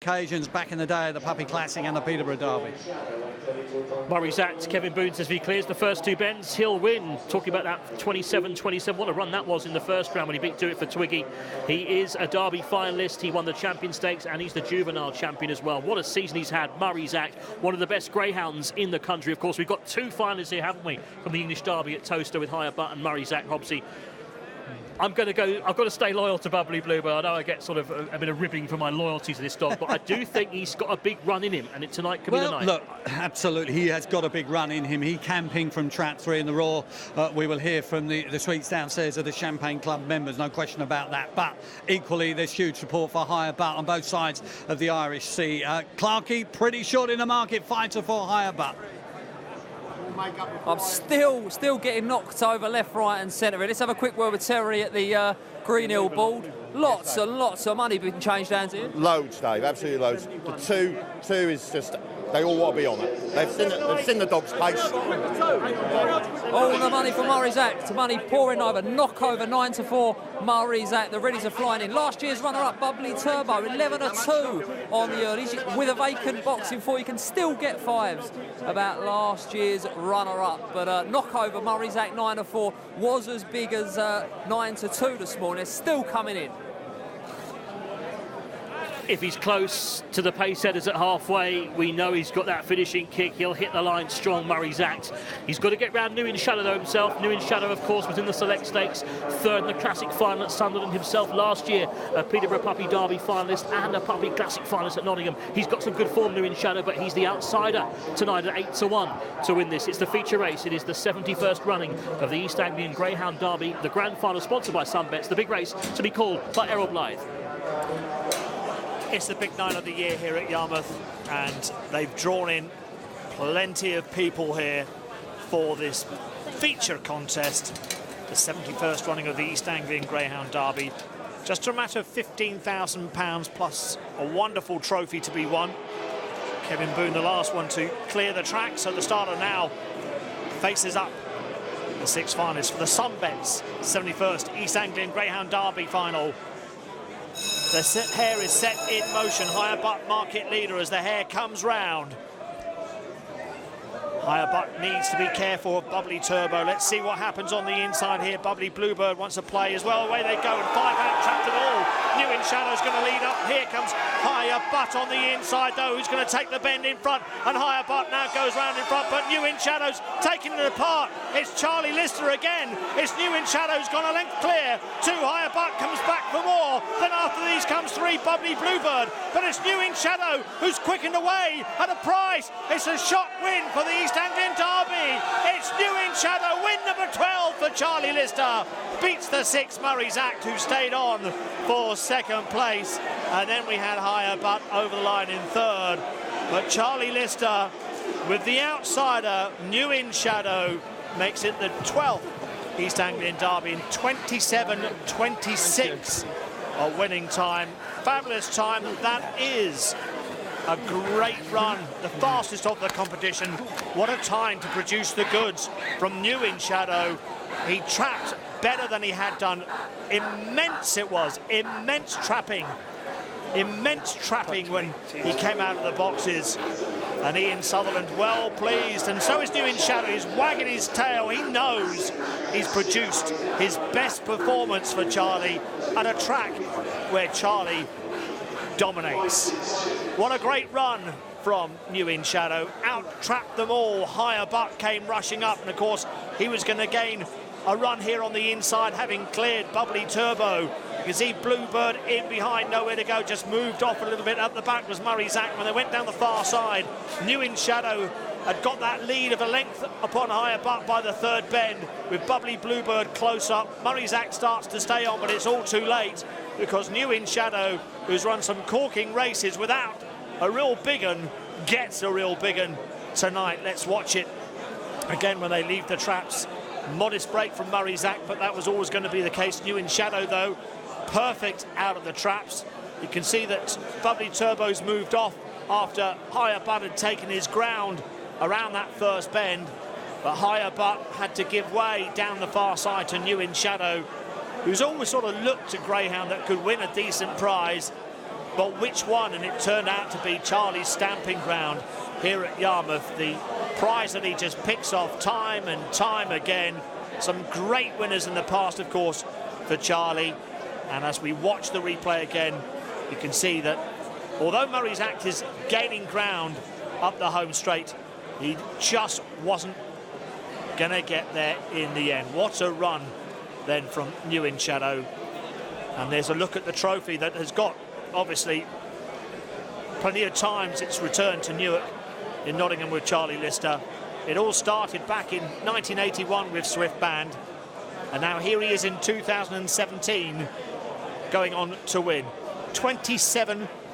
occasions back in the day of the Puppy Classic and the Peterborough Derby. Murray's act. Kevin Boone says if he clears the first two bends, he'll win. Talking about that 27-27. What a run that was in the first round when he beat Do It for Twiggy. He is a Derby finalist. He won the Champion Stakes and he's the juvenile champion as well. What a season he's had. Murray's act, one of the best greyhounds in the country. Of course, we've got two finalists here, haven't we, from the English Derby at Toaster with Higher Butt and Murray's act. Hobbsy, I've got to stay loyal to Bubbly Bluebird. I know I get sort of a bit of ribbing for my loyalty to this dog, but I do think he's got a big run in him, and tonight could be the night. Look, absolutely, he has got a big run in him. He can ping from trap 3 in the Raw. We will hear from the suites downstairs of the Champagne Club members, no question about that. But equally, there's huge support for Higher Butt on both sides of the Irish Sea. Clarkey, pretty short in the market, fighter for Higher Butt. I'm still getting knocked over left, right and centre. Let's have a quick word with Terry at the Green Hill board. Lots and lots of money being changed hands here. Loads, Dave, absolutely loads. The two is just, they all want to be on it. They've seen the dog's pace. All the money for Murray's act. Money pouring over. Knock over 9-4. Murray's act. The Reddies are flying in. Last year's runner-up, Bubbly Turbo, 11-2 on the early with a vacant box in 4. You can still get fives about last year's runner-up. But knock over Murray's act 9-4 was as big as 9-2 this morning. It's still coming in. If he's close to the pace setters at halfway, we know he's got that finishing kick. He'll hit the line strong, Murray's act. He's got to get round Newinn Shadow though himself. Newinn Shadow, of course, was in the Select Stakes, third in the Classic final at Sunderland himself last year. A Peterborough Puppy Derby finalist and a Puppy Classic finalist at Nottingham. He's got some good form, Newinn Shadow, but he's the outsider tonight at 8-1 to win this. It's the feature race. It is the 71st running of the East Anglian Greyhound Derby, the grand final sponsored by Sunbets, the big race to be called by Errol Blythe. It's the big night of the year here at Yarmouth, and they've drawn in plenty of people here for this feature contest, the 71st running of the East Anglian Greyhound Derby. Just a matter of £15,000 plus a wonderful trophy to be won. Kevin Boone, the last one to clear the track, so the starter now faces up the 6 finalists for the Sunbets 71st East Anglian Greyhound Derby final. The hare is set in motion. Higher Butt market leader as the hare comes round. Higher Butt needs to be careful of Bubbly Turbo. Let's see what happens on the inside here. Bubbly Bluebird wants to play as well. Away they go, and 5 out, trapped it all. Newinn Shadow's going to lead up. Here comes Higher Butt on the inside, though, who's going to take the bend in front. And Higher Butt now goes round in front, but Newinn Shadow's taking it apart. It's Charlie Lister again. It's Newinn Shadow's gone a length clear. 2 Higher Butt comes back for more. Then after these comes 3 Bubbly Bluebird. But it's Newinn Shadow who's quickened away at a price. It's a shot win for the East Anglian Derby. It's Newinn Shadow, win number 12 for Charlie Lister. Beats the 6 Murray's act, who stayed on for second place. And then we had Higher Butt over the line in third. But Charlie Lister, with the outsider, Newinn Shadow, makes it the 12th East Anglian Derby in 27-26 a winning time. Fabulous time that is. A great run, the fastest of the competition. What a time to produce the goods from Newinn Shadow. He trapped better than he had done. Immense it was, immense trapping when he came out of the boxes. And Ian Sutherland well pleased, and so is Newinn Shadow. He's wagging his tail. He knows he's produced his best performance for Charlie at a track where Charlie dominates. What a great run from Newinn Shadow. Out-trapped them all. Higher Butt came rushing up, and of course he was going to gain a run here on the inside, having cleared Bubbly Turbo. You can see Bluebird in behind, nowhere to go, just moved off a little bit. Up the back was Murray's act when they went down the far side. Newinn Shadow had got that lead of a length upon Higher Butt by the third bend, with Bubbly Bluebird close up. Murray's act starts to stay on, but it's all too late, because Newinn Shadow, who's run some corking races without a real big un, gets a real big un tonight. Let's watch it again when they leave the traps. Modest break from Murray's act, but that was always going to be the case. Newinn Shadow, though, perfect out of the traps. You can see that Bubbly Turbo's moved off after Higher Butt had taken his ground around that first bend, but Higher Butt had to give way down the far side to Newinn Shadow, who's always sort of looked a greyhound that could win a decent prize. but which one? And it turned out to be Charlie's stamping ground here at Yarmouth, the prize that he just picks off time and time again. Some great winners in the past, of course, for Charlie. And as we watch the replay again, you can see that although Murray's Act is gaining ground up the home straight, he just wasn't going to get there in the end. What a run then from Newinn Shadow. And there's a look at the trophy that has got, obviously, plenty of times it's returned to Newark in Nottingham with Charlie Lister. It all started back in 1981 with Swift Band, and now here he is in 2017 going on to win. 27